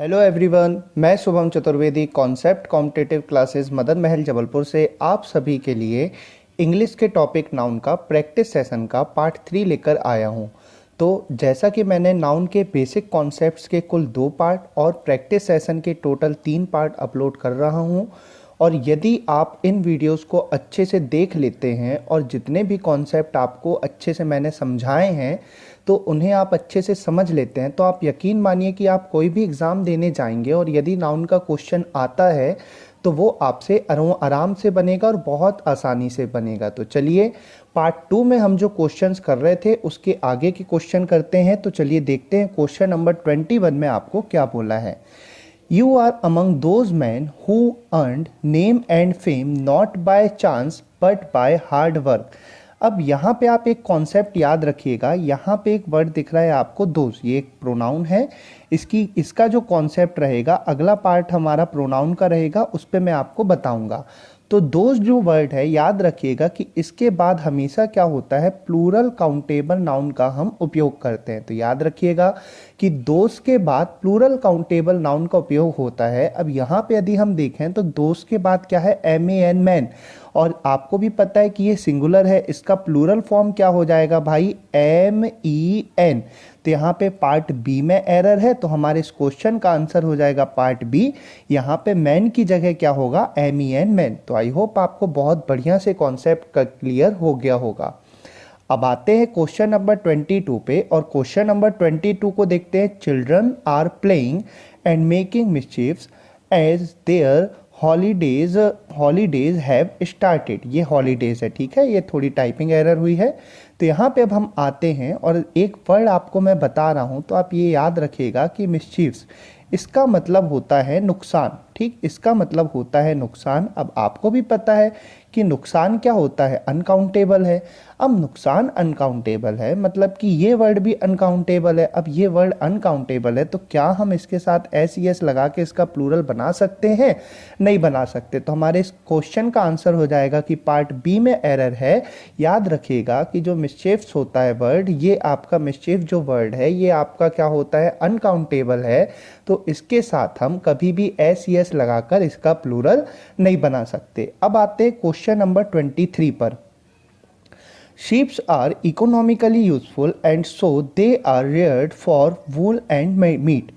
Hello everyone, मैं Shubham Chaturvedi concept competitive classes Madan Mahal Jabalpur से आप सभी के लिए इंग्लिश के टॉपिक नाउन का प्रैक्टिस सेशन का पार्ट 3 लेकर आया हूं। तो जैसा कि मैंने नाउन के बेसिक कॉन्सेप्ट्स के कुल 2 पार्ट और प्रैक्टिस सेशन के टोटल 3 पार्ट अपलोड कर रहा हूं, और यदि आप इन वीडियोस को अच्छे से देख लेते हैं और जितने भी कॉन्सेप्ट आपको अच्छे से मैंने समझाए हैं तो उन्हें आप अच्छे से समझ लेते हैं, तो आप यकीन मानिए कि आप कोई भी एग्ज़ाम देने जाएंगे और यदि नाउन का क्वेश्चन आता है तो वो आपसे आराम से बनेगा और बहुत आसानी से बनेगा। तो चलिए पार्ट 2 में हम जो क्वेश्चंस कर रहे थे उसके आगे के क्वेश्चन करते हैं। तो चलिए देखते हैं क्वेश्चन नंबर 21 में आपको क्या बोला है। You are among those men who earned name and fame not by chance but by hard work। अब यहाँ पे आप एक कॉन्सेप्ट याद रखिएगा। यहाँ पे एक वर्ड दिख रहा है आपको दोज, ये एक प्रोनाउन है। इसका जो कॉन्सेप्ट रहेगा, अगला पार्ट हमारा प्रोनाउन का रहेगा, उस पर मैं आपको बताऊंगा। तो दोज जो वर्ड है, याद रखिएगा कि इसके बाद हमेशा क्या होता है, प्लूरल काउंटेबल नाउन का हम उपयोग करते हैं। तो याद रखिएगा कि दोज के बाद प्लूरल काउंटेबल नाउन का उपयोग होता है। अब यहाँ पे यदि हम देखें तो दोज के बाद क्या है, MAN मैन, और आपको भी पता है कि ये सिंगुलर है, इसका प्लूरल फॉर्म क्या हो जाएगा भाई, MEN। तो यहाँ पे पार्ट बी में एरर है, तो हमारे इस क्वेश्चन का आंसर हो जाएगा पार्ट बी। यहाँ पे मैन की जगह क्या होगा, MEN मैन। तो आई होप आपको बहुत बढ़िया से कॉन्सेप्ट का क्लियर हो गया होगा। अब आते हैं क्वेश्चन नंबर 22 पे, और क्वेश्चन नंबर 22 को देखते हैं। Children are playing and making mischiefs as their holidays have started. ये हॉलीडेज है, ठीक है, ये थोड़ी टाइपिंग एरर हुई है। तो यहाँ पे अब हम आते हैं और एक वर्ड आपको मैं बता रहा हूँ, तो आप ये याद रखिएगा कि मिस्चीफ्स, इसका मतलब होता है नुकसान। ठीक, इसका मतलब होता है नुकसान। अब आपको भी पता है कि नुकसान क्या होता है, अनकाउंटेबल है। अब नुकसान अनकाउंटेबल है मतलब कि ये वर्ड भी अनकाउंटेबल है। अब ये वर्ड अनकाउंटेबल है तो क्या हम इसके साथ SES लगा के इसका प्लूरल बना सकते हैं? नहीं बना सकते। तो हमारे इस क्वेश्चन का आंसर हो जाएगा कि पार्ट बी में एरर है। याद रखिएगा कि जो मिस्चीफ्स होता है वर्ड, ये आपका मिस्चीफ जो वर्ड है ये आपका क्या होता है, अनकाउंटेबल है। तो इसके साथ हम कभी भी SES लगाकर इसका प्लूरल नहीं बना सकते। अब आते हैं क्वेश्चन नंबर 23 पर। Sheep are economically useful and so they are reared for wool and meat।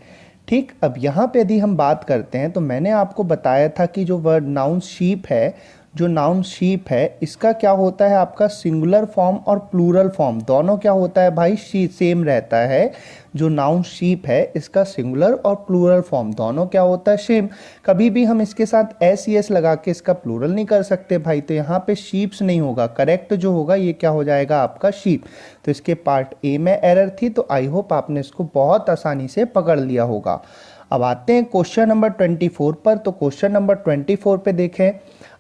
ठीक, अब यहाँ पे यदि हम बात करते हैं तो मैंने आपको बताया था कि जो वर्ड नाउन शीप है, जो नाउन शीप है, इसका क्या होता है, आपका सिंगुलर फॉर्म और प्लूरल फॉर्म दोनों क्या होता है भाई, सेम रहता है। जो नाउन शीप है इसका सिंगुलर और प्लूरल फॉर्म दोनों क्या होता है, सेम। कभी भी हम इसके साथ SES लगा के इसका प्लूरल नहीं कर सकते भाई। तो यहाँ पे शीप्स नहीं होगा, करेक्ट जो होगा ये क्या हो जाएगा, आपका शीप। तो इसके पार्ट ए में एरर थी। तो आई होप आपने इसको बहुत आसानी से पकड़ लिया होगा। अब आते हैं क्वेश्चन नंबर 24 पर। तो क्वेश्चन नंबर 24 पे देखें।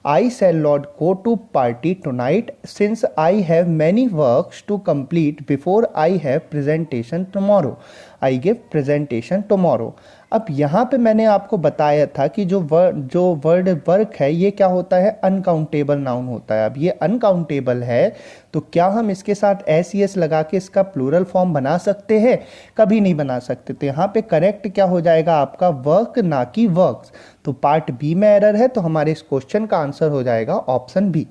I shall not go to party tonight since I have many works to complete before I have presentation tomorrow। I give presentation tomorrow। अब यहाँ पे मैंने आपको बताया था कि जो वर्ड वर्क है ये क्या होता है, अनकाउंटेबल नाउन होता है। अब ये अनकाउंटेबल है तो क्या हम इसके साथ SES लगा के इसका प्लूरल फॉर्म बना सकते हैं? कभी नहीं बना सकते। तो यहाँ पे करेक्ट क्या हो जाएगा आपका, वर्क ना कि वर्क्स। तो पार्ट बी में एरर है, तो हमारे इस क्वेश्चन का आंसर हो जाएगा ऑप्शन बी।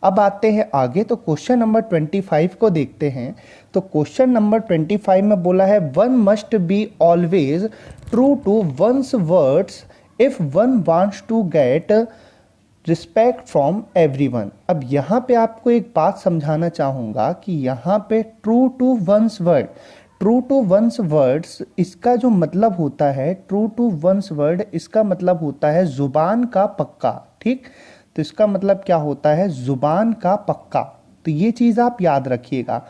अब आते हैं आगे, तो क्वेश्चन नंबर 25 को देखते हैं। तो क्वेश्चन नंबर 25 में बोला है, one must be always true to one's words if one wants to get respect from everyone. अब यहाँ पे आपको एक बात समझाना चाहूँगा कि यहाँ पे true to one's word, true to one's words, इसका जो मतलब होता है, ट्रू टू वंस वर्ड इसका मतलब होता है जुबान का पक्का। ठीक, तो इसका मतलब क्या होता है, जुबान का पक्का। तो ये चीज़ आप याद रखिएगा।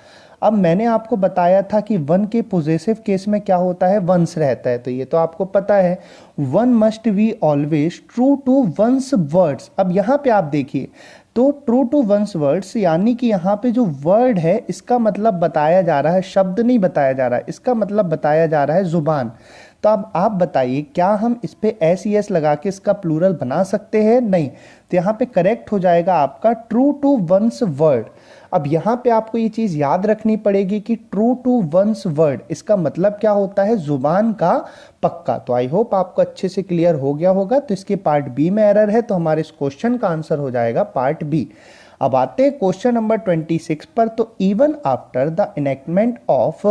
अब मैंने आपको बताया था कि वन के पोजेसिव केस में क्या होता है, वंस रहता है, तो ये तो आपको पता है। One must be always true to one's words. अब यहाँ पे आप देखिए, तो ट्रू टू वंस वर्ड्स यानी कि यहाँ पे जो वर्ड है इसका मतलब बताया जा रहा है, शब्द नहीं बताया जा रहा है, इसका मतलब बताया जा रहा है जुबान। तो अब आप बताइए क्या हम इस पे SES लगा के इसका प्लूरल बना सकते हैं? नहीं। तो यहाँ पे करेक्ट हो जाएगा आपका ट्रू टू वंस वर्ड। अब यहाँ पे आपको ये चीज़ याद रखनी पड़ेगी कि ट्रू टू वंस वर्ड इसका मतलब क्या होता है, जुबान का पक्का। तो आई होप आपको अच्छे से क्लियर हो गया होगा। तो इसके पार्ट बी में एरर है, तो हमारे इस क्वेश्चन का आंसर हो जाएगा पार्ट बी। अब आते हैं क्वेश्चन नंबर 26 पर। तो even after the enactment of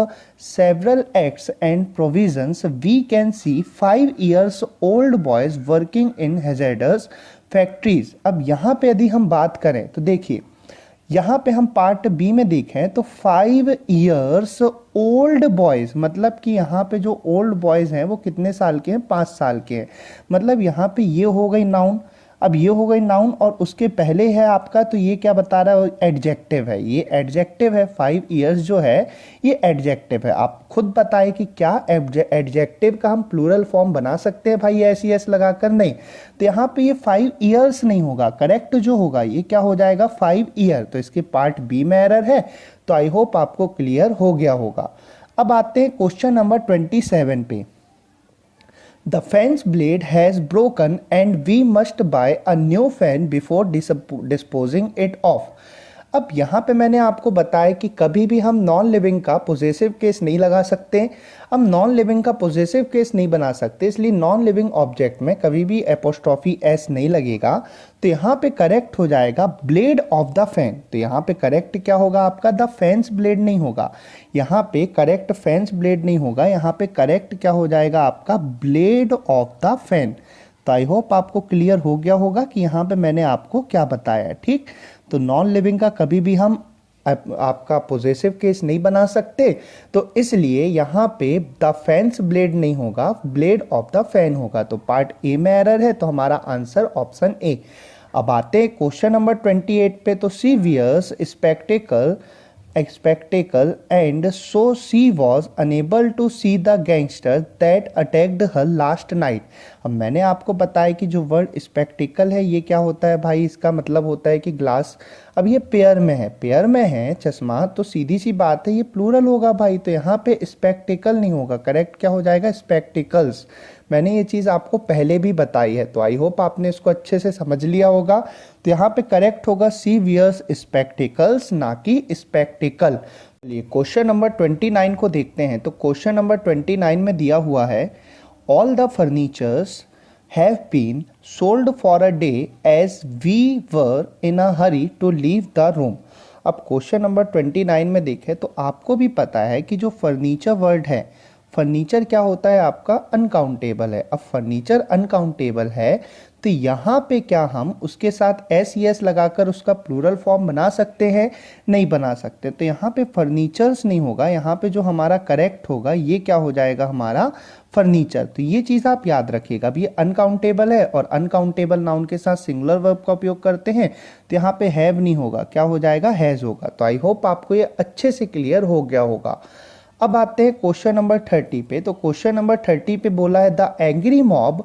several acts and provisions we can see 5 years old boys working in hazardous factories. अब यहाँ पे यदि हम बात करें तो देखिए, यहाँ पे हम पार्ट बी में देखें तो 5 years ओल्ड बॉयज, मतलब कि यहाँ पे जो ओल्ड बॉयज हैं वो कितने साल के हैं, 5 साल के हैं। मतलब यहाँ पे ये हो गई नाउन। अब ये हो गई नाउन और उसके पहले है आपका, तो ये क्या बता रहा है, एडजेक्टिव है। ये एडजेक्टिव है, 5 years जो है ये एडजेक्टिव है। आप खुद बताएं कि क्या एडजेक्टिव का हम प्लूरल फॉर्म बना सकते हैं भाई एस एस लगाकर? नहीं। तो यहाँ पे ये 5 years नहीं होगा, करेक्ट जो होगा ये क्या हो जाएगा, 5 year। तो इसके पार्ट बी में एरर है। तो आई होप आपको क्लियर हो गया होगा। अब आते हैं क्वेश्चन नंबर 27 पे। The fan's blade has broken and we must buy a new fan before disposing it off. अब यहाँ पे मैंने आपको बताया कि कभी भी हम नॉन लिविंग का पोजेसिव केस नहीं लगा सकते। हम नॉन लिविंग का पोजेसिव केस नहीं बना सकते, इसलिए नॉन लिविंग ऑब्जेक्ट में कभी भी एपोस्ट्रॉफी एस नहीं लगेगा। तो यहाँ पे करेक्ट हो जाएगा ब्लेड ऑफ द फैन। तो यहाँ पे करेक्ट क्या होगा आपका, द फैंस ब्लेड नहीं होगा। यहाँ पे करेक्ट फैंस ब्लेड नहीं होगा, यहाँ पे करेक्ट क्या हो जाएगा आपका, ब्लेड ऑफ द फैन। तो आई होप आपको क्लियर हो गया होगा कि यहाँ पे मैंने आपको क्या बताया है। ठीक, तो नॉन लिविंग का कभी भी हम आपका पोजेसिव केस नहीं बना सकते, तो इसलिए यहाँ पे द फैंस ब्लेड नहीं होगा, ब्लेड ऑफ द फैन होगा। तो पार्ट ए में एरर है, तो हमारा आंसर ऑप्शन ए। अब आते हैं क्वेश्चन नंबर 28 पे। तो सी wears spectacle and so she was unable to see the gangster that attacked her last night. अब मैंने आपको बताया कि जो वर्ड स्पेक्टिकल है ये क्या होता है भाई, इसका मतलब होता है कि ग्लास। अब ये पेयर में है, पेयर में है चश्मा, तो सीधी सी बात है ये प्लूरल होगा भाई। तो यहाँ पे स्पेक्टिकल नहीं होगा, करेक्ट क्या हो जाएगा, स्पेक्टिकल्स। मैंने ये चीज़ आपको पहले भी बताई है, तो आई होप आपने इसको अच्छे से समझ लिया होगा। तो यहाँ पे करेक्ट होगा सी वियर्स स्पेक्टिकल्स, ना कि स्पेक्टिकल। चलिए क्वेश्चन नंबर 29 को देखते हैं। तो क्वेश्चन नंबर 29 में दिया हुआ है, all the furnitures have been sold for a day as we were in a hurry to leave the room. अब क्वेश्चन नंबर 29 में देखें तो आपको भी पता है कि जो फर्नीचर वर्ड है, फर्नीचर क्या होता है आपका, अनकाउंटेबल है। अब फर्नीचर अनकाउंटेबल है, तो यहाँ पे क्या हम उसके साथ एस एस लगाकर उसका प्लूरल फॉर्म बना सकते हैं? नहीं बना सकते। तो यहाँ पे फर्नीचर्स नहीं होगा, यहाँ पे जो हमारा करेक्ट होगा ये क्या हो जाएगा हमारा, फर्नीचर। तो ये चीज़ आप याद रखिएगा। अब ये अनकाउंटेबल है और अनकाउंटेबल नाउन के साथ सिंगुलर वर्ब का उपयोग करते हैं, तो यहाँ पे हैव नहीं होगा, क्या हो जाएगा, हैज होगा। तो आई होप आपको ये अच्छे से क्लियर हो गया होगा। अब आते हैं क्वेश्चन नंबर 30 पे। तो क्वेश्चन नंबर 30 पे बोला है, the angry mob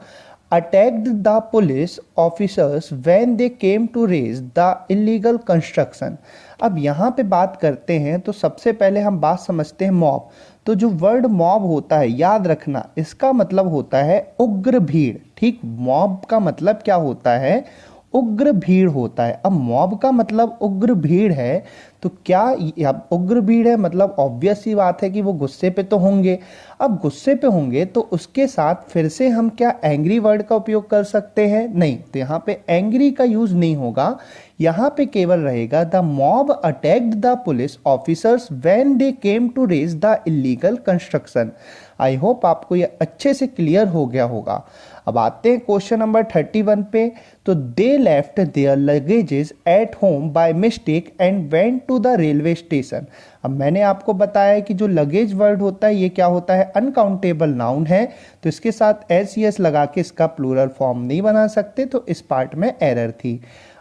attacked the police officers when they came to raise the illegal construction. अब यहाँ पे बात करते हैं तो सबसे पहले हम बात समझते हैं मॉब। तो जो वर्ड मॉब होता है, याद रखना, इसका मतलब होता है उग्र भीड़। ठीक, मॉब का मतलब क्या होता है, उग्र भीड़ होता है। अब मॉब का मतलब उग्र भीड़ है, तो क्या अब उग्र भीड़ है मतलब ऑब्वियस सी बात है कि वो गुस्से पे तो होंगे। अब गुस्से पे होंगे तो उसके साथ फिर से हम क्या एंग्री वर्ड का उपयोग कर सकते हैं? नहीं। तो यहाँ पे एंग्री का यूज नहीं होगा, यहाँ पे केवल रहेगा the mob attacked the police officers when they came to raze the illegal construction. I hope आपको ये अच्छे से क्लियर हो गया होगा। अब आते हैं क्वेश्चन नंबर 31 पे। तो they left their luggages at home by mistake and went to the railway station. अब मैंने आपको बताया कि जो लगेज वर्ड होता है ये क्या होता है, अनकाउंटेबल नाउन है, तो इसके साथ एस एस लगा के इसका प्लूरल फॉर्म नहीं बना सकते, तो इस पार्ट में एरर थी।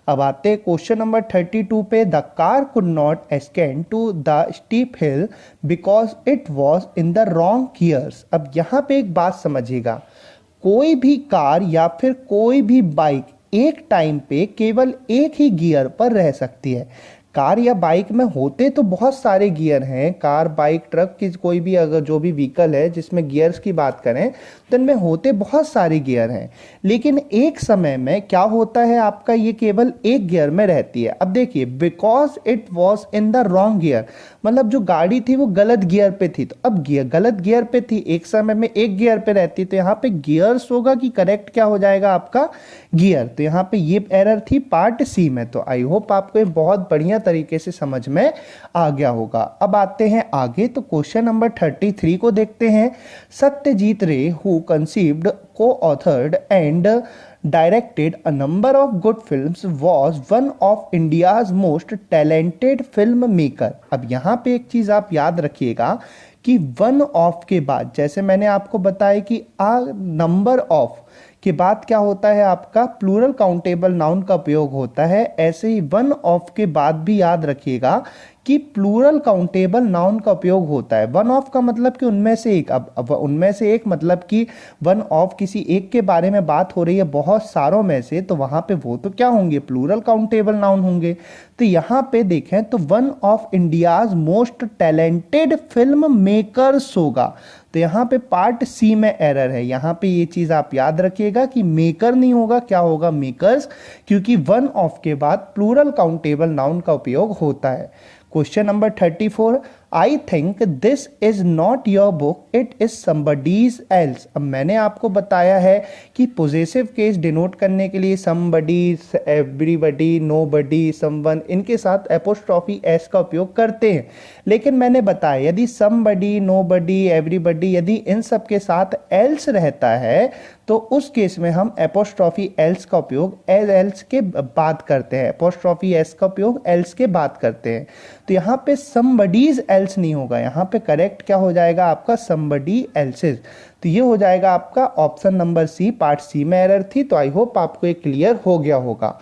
अब आते हैं क्वेश्चन नंबर 32 पे। The car could not ascend to the steep hill because it was in the wrong gears. अब यहाँ पे एक बात समझिएगा, कोई भी कार या फिर कोई भी बाइक एक टाइम पे केवल एक ही गियर पर रह सकती है। कार या बाइक में होते तो बहुत सारे गियर हैं, कार बाइक ट्रक की कोई भी अगर जो भी व्हीकल है जिसमें गियर्स की बात करें तो इनमें होते बहुत सारे गियर हैं, लेकिन एक समय में क्या होता है आपका ये केवल एक गियर में रहती है। अब देखिए, because it was in the wrong gear, मतलब जो गाड़ी थी वो गलत गियर पे थी, तो अब गियर गलत गियर पे थी, एक समय में एक गियर पे रहती, तो यहाँ पे गियर्स होगा कि करेक्ट क्या हो जाएगा आपका गियर। तो यहाँ पे ये एरर थी पार्ट सी में। तो आई होप आपको ये बहुत बढ़िया तरीके से समझ में आ गया होगा। अब आते हैं आगे, तो क्वेश्चन नंबर 33 को देखते हैं। सत्यजीत रे who conceived, co-authored and directed a number of good films was one of India's most talented filmmaker। अब यहाँ पे एक चीज आप याद रखिएगा कि वन ऑफ के बाद, जैसे मैंने आपको बताया कि आ नंबर ऑफ के बाद क्या होता है आपका प्लूरल काउंटेबल नाउन का उपयोग होता है, ऐसे ही वन ऑफ के बाद भी याद रखिएगा कि प्लूरल काउंटेबल नाउन का उपयोग होता है। वन ऑफ का मतलब कि उनमें से एक, अब उनमें से एक मतलब कि वन ऑफ किसी एक के बारे में बात हो रही है बहुत सारों में से, तो वहां पे वो तो क्या होंगे, प्लूरल काउंटेबल नाउन होंगे। तो यहां पे देखें तो one of India's most talented film makers होगा। तो यहाँ पे पार्ट सी में एरर है, यहाँ पे ये चीज आप याद रखिएगा कि मेकर नहीं होगा, क्या होगा, मेकर्स, क्योंकि वन ऑफ के बाद प्लूरल काउंटेबल नाउन का उपयोग होता है। Question number 34, I think this is not your book, it is somebody's else. अब मैंने आपको बताया है कि पोजेसिव केस डिनोट करने के लिए समबडी, एवरीबडी, नोबडी, समवन, इनके साथ एपोस्ट्रॉफी एस का उपयोग करते हैं, लेकिन मैंने बताया यदि समबडी, नोबडी, एवरीबडी, यदि इन सब के साथ एल्स रहता है तो उस केस में हम एपोस्ट्रॉफी एल्स का उपयोग एल्स के बाद करते हैं, एपोस्ट्रॉफी एस का उपयोग एल्स के बाद करते हैं। तो यहाँ पे समबडीज एल्स नहीं होगा, यहाँ पे करेक्ट क्या हो जाएगा आपका समबडी एल्सेस। तो ये हो जाएगा आपका option number C, part C में एरर थी। तो आई होप आपको ये क्लियर हो गया होगा।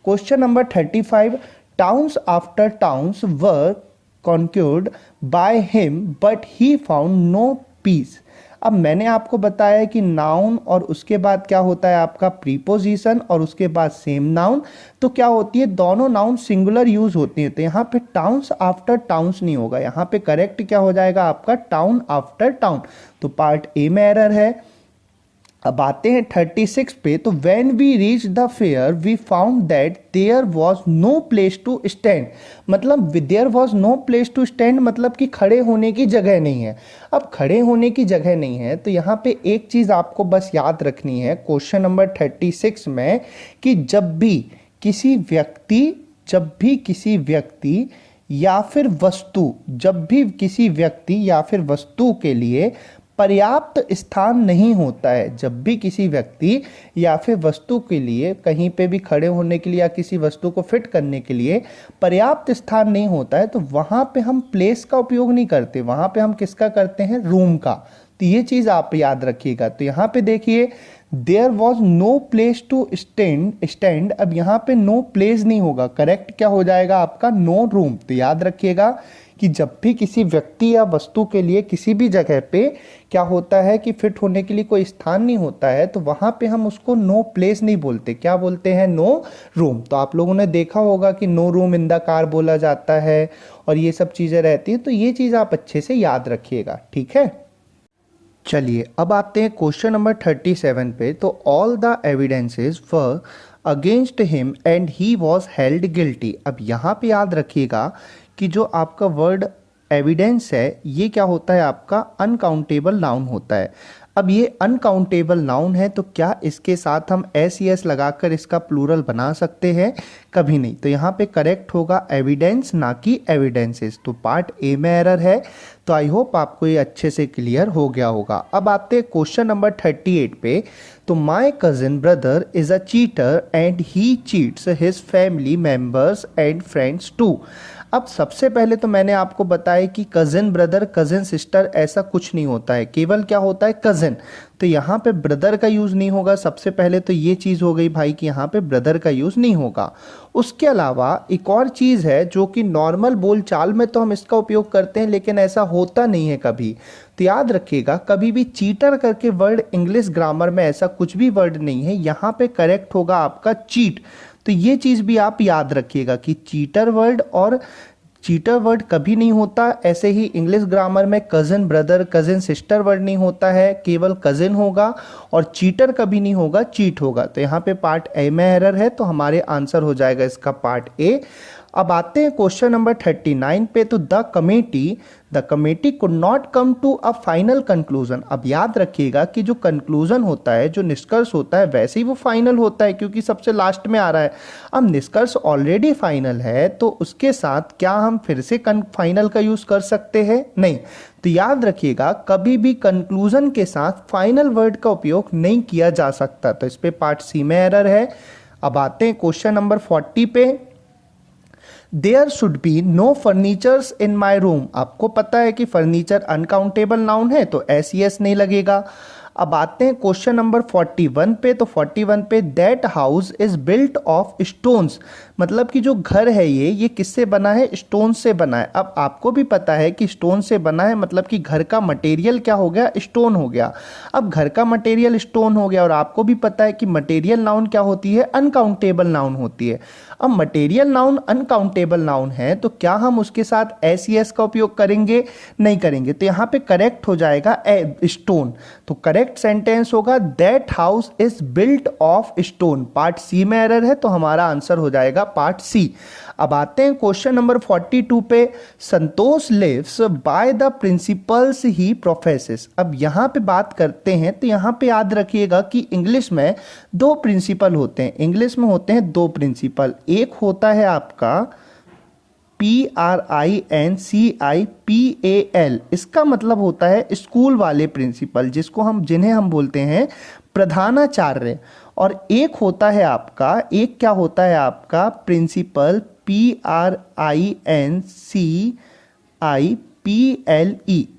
Question number 35, towns after towns were conquered by him but he found no peace. अब मैंने आपको बताया कि नाउन और उसके बाद क्या होता है आपका प्रीपोजिशन और उसके बाद सेम नाउन, तो क्या होती है दोनों नाउन सिंगुलर यूज होती है। तो यहाँ पे टाउन्स आफ्टर टाउन्स नहीं होगा, यहाँ पे करेक्ट क्या हो जाएगा आपका टाउन आफ्टर टाउन। तो पार्ट ए में एरर है। अब आते हैं 36 पे, तो when we reach the fair we found that there was no place to stand, मतलब there was no place to stand मतलब कि खड़े होने की जगह नहीं है। अब खड़े होने की जगह नहीं है तो यहाँ पे एक चीज आपको बस याद रखनी है क्वेश्चन नंबर 36 में कि जब भी किसी व्यक्ति या फिर वस्तु, जब भी किसी व्यक्ति या फिर वस्तु के लिए पर्याप्त स्थान नहीं होता है, जब भी किसी व्यक्ति या फिर वस्तु के लिए कहीं पे भी खड़े होने के लिए या किसी वस्तु को फिट करने के लिए पर्याप्त स्थान नहीं होता है, तो वहां पे हम प्लेस का उपयोग नहीं करते, वहां पे हम किसका करते हैं, रूम का। तो ये चीज आप याद रखिएगा। तो यहाँ पे देखिए there was no place to stand, अब यहाँ पे नो प्लेस नहीं होगा, करेक्ट क्या हो जाएगा आपका नो रूम। तो याद रखिएगा कि जब भी किसी व्यक्ति या वस्तु के लिए किसी भी जगह पे क्या होता है कि फिट होने के लिए कोई स्थान नहीं होता है तो वहां पे हम उसको नो प्लेस नहीं बोलते, क्या बोलते हैं, नो रूम। तो आप लोगों ने देखा होगा कि no room in the car बोला जाता है और ये सब चीजें रहती हैं, तो ये चीज आप अच्छे से याद रखिएगा, ठीक है। चलिए अब आते हैं क्वेश्चन नंबर 37 पे, तो all the evidences were against him and he was held guilty. अब यहाँ पे याद रखिएगा कि जो आपका वर्ड एविडेंस है ये क्या होता है आपका अनकाउंटेबल नाउन होता है। अब ये अनकाउंटेबल नाउन है तो क्या इसके साथ हम एस यस लगाकर इसका प्लूरल बना सकते हैं, कभी नहीं। तो यहाँ पे करेक्ट होगा एविडेंस ना कि एविडेंसेस। तो पार्ट ए में एरर है। तो आई होप आपको ये अच्छे से क्लियर हो गया होगा। अब आते हैं क्वेश्चन नंबर 38 पे, तो my cousin brother is a cheater and he cheats his family members and friends too. अब सबसे पहले तो मैंने आपको बताया कि कजिन ब्रदर, कजिन सिस्टर ऐसा कुछ नहीं होता है, केवल क्या होता है कजिन। तो यहाँ पे ब्रदर का यूज नहीं होगा, सबसे पहले तो ये चीज हो गई भाई कि यहाँ पे ब्रदर का यूज नहीं होगा। उसके अलावा एक और चीज है जो कि नॉर्मल बोलचाल में तो हम इसका उपयोग करते हैं लेकिन ऐसा होता नहीं है कभी। तो याद रखिएगा कभी भी चीटर करके वर्ड इंग्लिश ग्रामर में ऐसा कुछ भी वर्ड नहीं है, यहाँ पे करेक्ट होगा आपका चीट। तो ये चीज़ भी आप याद रखिएगा कि चीटर वर्ड और चीटर वर्ड कभी नहीं होता। ऐसे ही इंग्लिश ग्रामर में cousin brother, cousin sister word नहीं होता है, केवल कज़न होगा, और चीटर कभी नहीं होगा, चीट होगा। तो यहाँ पे पार्ट ए में एरर है, तो हमारे आंसर हो जाएगा इसका पार्ट ए। अब आते हैं क्वेश्चन नंबर 39 पे। तो the committee could not come to a final conclusion. अब याद रखिएगा कि जो कंक्लूजन होता है, जो निष्कर्ष होता है, वैसे ही वो फाइनल होता है क्योंकि सबसे लास्ट में आ रहा है। अब निष्कर्ष ऑलरेडी फाइनल है तो उसके साथ क्या हम फिर से फाइनल का यूज कर सकते हैं? नहीं। तो याद रखिएगा कभी भी कंक्लूजन के साथ फाइनल वर्ड का उपयोग नहीं किया जा सकता। तो इस पे पार्ट सी में एरर है। अब आते हैं क्वेश्चन नंबर 40 पे। There should be no furnitures in my room. आपको पता है कि फर्नीचर अनकाउंटेबल नाउन है तो एस नहीं लगेगा। अब आते हैं क्वेश्चन नंबर 41 पे। तो 41 पे that house is built of stones, मतलब कि जो घर है ये किससे बना है? स्टोन से बना है। अब आपको भी पता है कि स्टोन से बना है, मतलब कि घर का मटेरियल क्या हो गया? स्टोन हो गया। अब घर का मटेरियल स्टोन हो गया, और आपको भी पता है कि मटेरियल नाउन क्या होती है? अनकाउंटेबल नाउन होती है। अब मटेरियल नाउन अनकाउंटेबल नाउन है तो क्या हम उसके साथ एस का उपयोग करेंगे? नहीं करेंगे। तो यहाँ पे करेक्ट हो जाएगा स्टोन। तो करेक्ट सेंटेंस होगा that house is built of stone. Part C में एरर है तो हमारा आंसर हो जाएगा पार्ट सी। अब आते हैं क्वेश्चन नंबर 42 पे। Santosh lives by the principles he professes. अब यहाँ पे बात करते हैं तो यहाँ पे याद रखिएगा कि इंग्लिश में दो प्रिंसिपल होते हैं। इंग्लिश में होते हैं दो प्रिंसिपल। एक होता है आपका PRINCIPAL, इसका मतलब होता है स्कूल वाले प्रिंसिपल, जिन्हें हम बोलते हैं प्रधानाचार्य। और एक क्या होता है आपका प्रिंसिपल PRINCIPLE,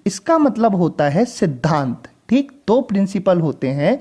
इसका मतलब होता है सिद्धांत। ठीक, दो प्रिंसिपल होते हैं,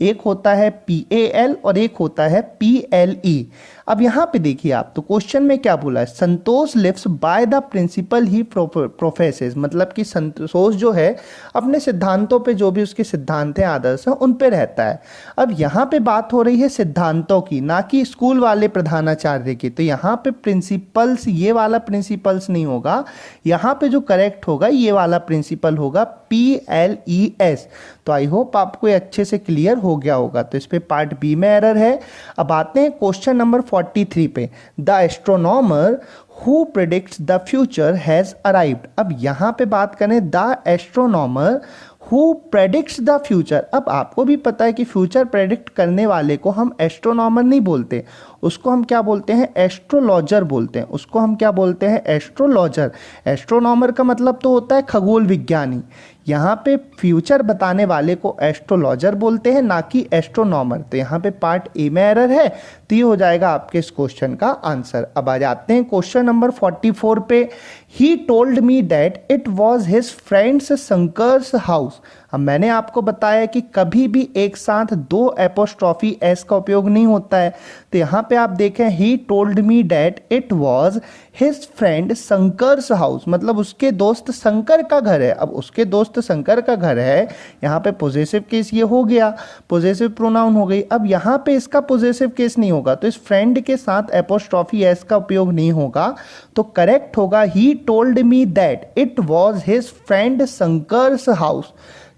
एक होता है PAL और एक होता है PLE। अब यहाँ पे देखिए आप, तो क्वेश्चन में क्या बोला है? Santosh lives by the principle he professes, मतलब कि संतोष जो है अपने सिद्धांतों पे, जो भी उसके सिद्धांत हैं, आदर्श हैं, उन पे रहता है। अब यहाँ पे बात हो रही है सिद्धांतों की, ना कि स्कूल वाले प्रधानाचार्य की। तो यहाँ पे प्रिंसिपल्स, ये वाला प्रिंसिपल्स नहीं होगा, यहाँ पे जो करेक्ट होगा ये वाला प्रिंसिपल होगा PLES। तो आई होप आपको ये अच्छे से क्लियर हो गया होगा। तो इस पे पार्ट बी में एरर है। अब आते हैं क्वेश्चन नंबर 43 पे। The astronomer who predicts the future has arrived. अब यहाँ पे बात करें the astronomer who predicts the future. अब आपको भी पता है कि फ्यूचर प्रेडिक्ट करने वाले को हम एस्ट्रोनॉमर नहीं बोलते, उसको हम क्या बोलते हैं? एस्ट्रोलॉजर बोलते हैं। उसको हम क्या बोलते हैं? एस्ट्रोलॉजर। एस्ट्रोनॉमर का मतलब तो होता है खगोल विज्ञानी। यहाँ पे फ्यूचर बताने वाले को एस्ट्रोलॉजर बोलते हैं, ना कि एस्ट्रोनॉमर। तो यहाँ पे पार्ट ए में एरर है, तो ये हो जाएगा आपके इस क्वेश्चन का आंसर। अब आ जाते हैं क्वेश्चन नंबर 44 पे। He told me that it was his friends Shankar's house. अब मैंने आपको बताया कि कभी भी एक साथ दो एपोस्ट्रॉफी एस का उपयोग नहीं होता है। तो यहाँ पे आप देखें, he told me that it was his friend Shankar's house, मतलब उसके दोस्त शंकर का घर है। अब उसके दोस्त शंकर का घर है, यहाँ पे पोजेसिव केस ये हो गया, पोजेसिव प्रोनाउन हो गई। अब यहाँ पे इसका पोजेसिव केस नहीं होगा, तो इस फ्रेंड के साथ एपोस्ट्रॉफी एस का उपयोग नहीं होगा। तो करेक्ट होगा he told me that it was his friend Shankar's house.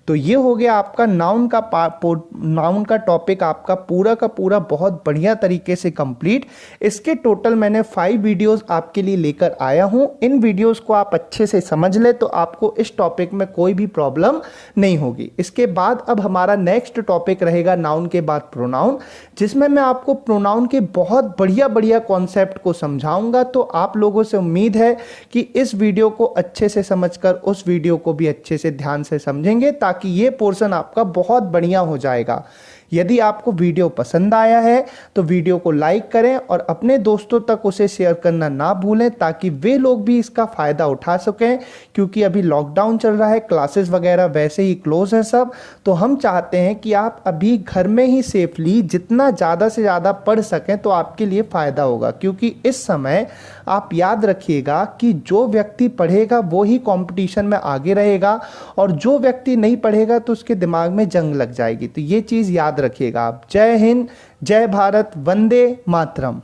तो ये हो गया आपका नाउन का टॉपिक आपका पूरा का पूरा बहुत बढ़िया तरीके से कंप्लीट। इसके टोटल मैंने 5 वीडियोस आपके लिए लेकर आया हूँ। इन वीडियोस को आप अच्छे से समझ ले तो आपको इस टॉपिक में कोई भी प्रॉब्लम नहीं होगी। इसके बाद अब हमारा नेक्स्ट टॉपिक रहेगा नाउन के बाद प्रोनाउन, जिसमें मैं आपको प्रोनाउन के बहुत बढ़िया बढ़िया कॉन्सेप्ट को समझाऊंगा। तो आप लोगों से उम्मीद है कि इस वीडियो को अच्छे से समझकर उस वीडियो को भी अच्छे से ध्यान से समझेंगे, ताकि ये पोर्शन आपका बहुत बढ़िया हो जाएगा। यदि आपको वीडियो पसंद आया है तो वीडियो को लाइक करें और अपने दोस्तों तक उसे शेयर करना ना भूलें, ताकि वे लोग भी इसका फ़ायदा उठा सकें। क्योंकि अभी लॉकडाउन चल रहा है, क्लासेस वगैरह वैसे ही क्लोज है सब, तो हम चाहते हैं कि आप अभी घर में ही सेफली जितना ज़्यादा से ज़्यादा पढ़ सकें तो आपके लिए फ़ायदा होगा। क्योंकि इस समय आप याद रखिएगा कि जो व्यक्ति पढ़ेगा वो ही कंपटीशन में आगे रहेगा, और जो व्यक्ति नहीं पढ़ेगा तो उसके दिमाग में जंग लग जाएगी। तो ये चीज़ याद रखिएगा आप। जय हिंद, जय भारत, वंदे मातरम।